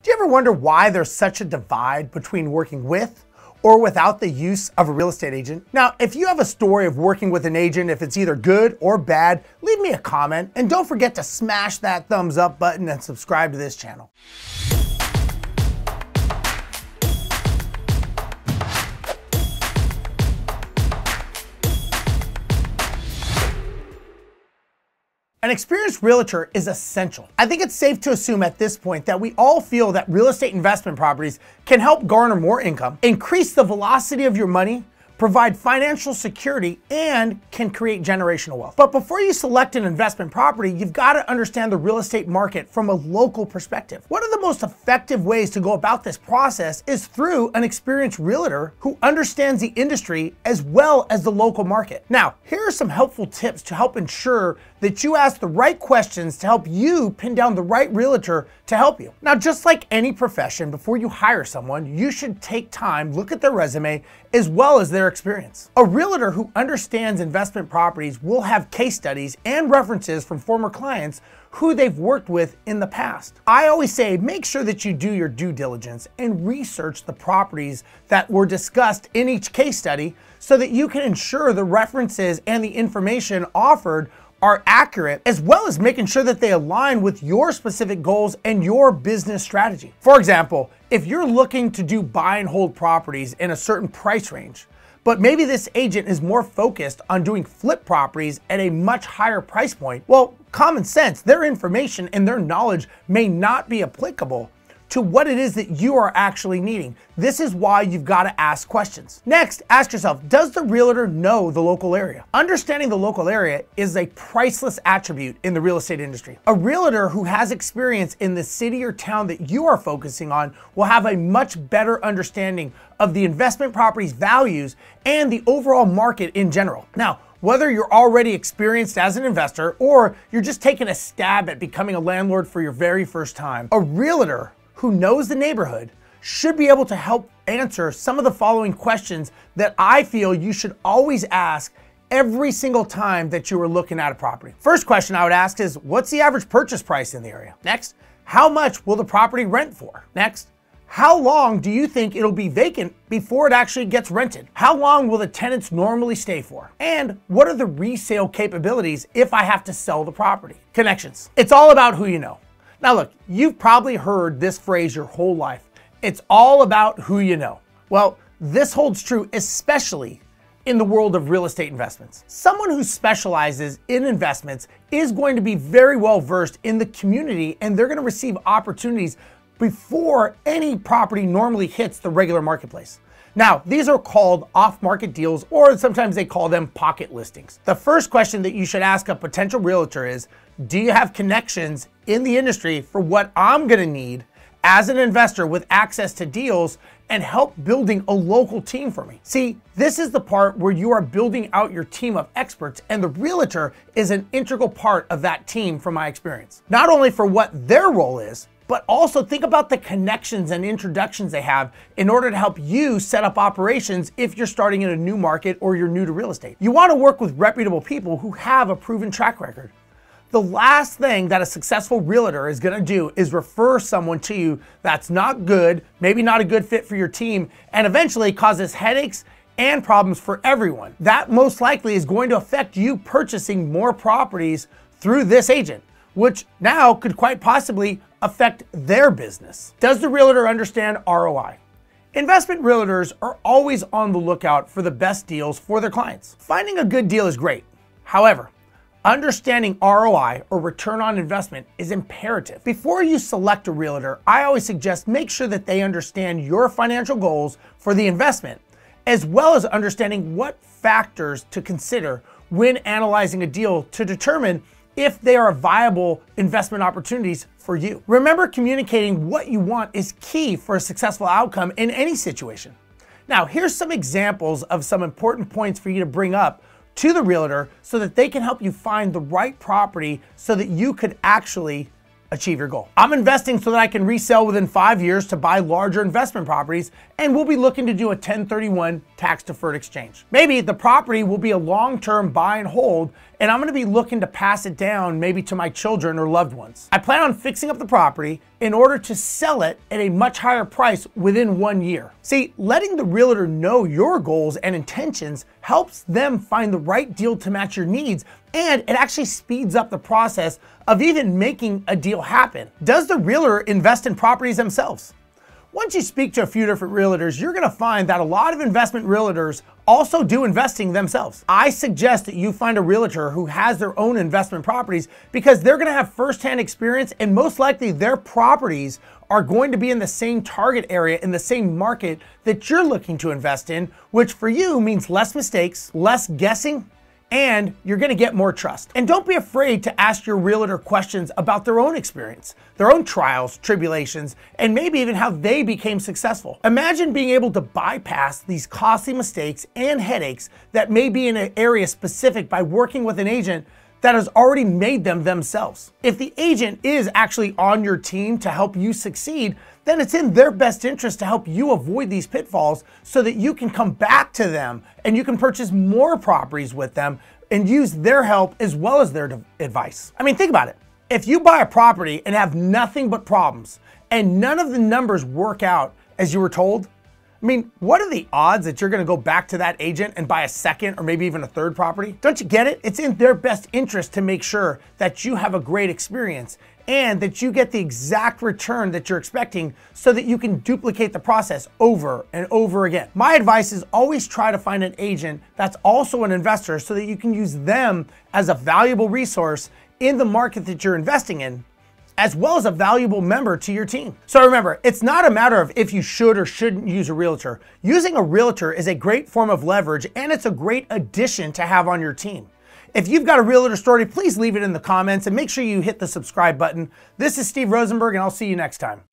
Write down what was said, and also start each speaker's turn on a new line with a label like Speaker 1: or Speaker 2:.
Speaker 1: Do you ever wonder why there's such a divide between working with or without the use of a real estate agent? Now, if you have a story of working with an agent, if it's either good or bad, leave me a comment and don't forget to smash that thumbs up button and subscribe to this channel. An experienced realtor is essential. I think it's safe to assume at this point that we all feel that real estate investment properties can help garner more income, increase the velocity of your money, provide financial security, and can create generational wealth. But before you select an investment property, you've got to understand the real estate market from a local perspective. One of the most effective ways to go about this process is through an experienced realtor who understands the industry as well as the local market. Now, here are some helpful tips to help ensure that you ask the right questions to help you pin down the right realtor to help you. Now, just like any profession, before you hire someone, you should take time, look at their resume, as well as their experience. A realtor who understands investment properties will have case studies and references from former clients who they've worked with in the past. I always say, make sure that you do your due diligence and research the properties that were discussed in each case study so that you can ensure the references and the information offered are accurate, as well as making sure that they align with your specific goals and your business strategy. For example, if you're looking to do buy and hold properties in a certain price range, but maybe this agent is more focused on doing flip properties at a much higher price point, well, common sense, their information and their knowledge may not be applicable to what it is that you are actually needing. This is why you've got to ask questions. Next, ask yourself, does the realtor know the local area? Understanding the local area is a priceless attribute in the real estate industry. A realtor who has experience in the city or town that you are focusing on will have a much better understanding of the investment property's values and the overall market in general. Now, whether you're already experienced as an investor or you're just taking a stab at becoming a landlord for your very first time, a realtor who knows the neighborhood should be able to help answer some of the following questions that I feel you should always ask every single time that you are looking at a property. First question I would ask is, what's the average purchase price in the area? Next, how much will the property rent for? Next, how long do you think it'll be vacant before it actually gets rented? How long will the tenants normally stay for? And what are the resale capabilities if I have to sell the property? Connections. It's all about who you know. Now look, you've probably heard this phrase your whole life. It's all about who you know. Well, this holds true especially in the world of real estate investments. Someone who specializes in investments is going to be very well versed in the community, and they're going to receive opportunities before any property normally hits the regular marketplace. Now, these are called off-market deals, or sometimes they call them pocket listings. The first question that you should ask a potential realtor is, do you have connections in the industry for what I'm gonna need as an investor with access to deals and help building a local team for me? See, this is the part where you are building out your team of experts, and the realtor is an integral part of that team from my experience. Not only for what their role is, but also think about the connections and introductions they have in order to help you set up operations if you're starting in a new market or you're new to real estate. You want to work with reputable people who have a proven track record. The last thing that a successful realtor is going to do is refer someone to you that's not good, maybe not a good fit for your team, and eventually causes headaches and problems for everyone. That most likely is going to affect you purchasing more properties through this agent, which now could quite possibly affect their business. Does the realtor understand ROI? Investment realtors are always on the lookout for the best deals for their clients. Finding a good deal is great. However, understanding ROI, or return on investment, is imperative. Before you select a realtor, I always suggest make sure that they understand your financial goals for the investment, as well as understanding what factors to consider when analyzing a deal to determine if they are viable investment opportunities for you. Remember, communicating what you want is key for a successful outcome in any situation. Now, here's some examples of some important points for you to bring up to the realtor so that they can help you find the right property so that you could actually achieve your goal. I'm investing so that I can resell within 5 years to buy larger investment properties, and we'll be looking to do a 1031 tax-deferred exchange. Maybe the property will be a long-term buy and hold, and I'm gonna be looking to pass it down maybe to my children or loved ones. I plan on fixing up the property in order to sell it at a much higher price within 1 year. See, letting the realtor know your goals and intentions helps them find the right deal to match your needs, and it actually speeds up the process of even making a deal happen. Does the realtor invest in properties themselves? Once you speak to a few different realtors, you're gonna find that a lot of investment realtors also do investing themselves. I suggest that you find a realtor who has their own investment properties because they're gonna have firsthand experience, and most likely their properties are going to be in the same target area, in the same market that you're looking to invest in, which for you means less mistakes, less guessing, and you're gonna get more trust. And don't be afraid to ask your realtor questions about their own experience, their own trials, tribulations, and maybe even how they became successful. Imagine being able to bypass these costly mistakes and headaches that may be in an area specific by working with an agent that has already made them themselves. If the agent is actually on your team to help you succeed, then it's in their best interest to help you avoid these pitfalls so that you can come back to them and you can purchase more properties with them and use their help as well as their advice. I mean, think about it. If you buy a property and have nothing but problems and none of the numbers work out as you were told, I mean, what are the odds that you're gonna go back to that agent and buy a second or maybe even a third property? Don't you get it? It's in their best interest to make sure that you have a great experience and that you get the exact return that you're expecting so that you can duplicate the process over and over again. My advice is always try to find an agent that's also an investor so that you can use them as a valuable resource in the market that you're investing in, as well as a valuable member to your team. So remember, it's not a matter of if you should or shouldn't use a realtor. Using a realtor is a great form of leverage, and it's a great addition to have on your team. If you've got a realtor story, please leave it in the comments and make sure you hit the subscribe button. This is Steve Rozenberg, and I'll see you next time.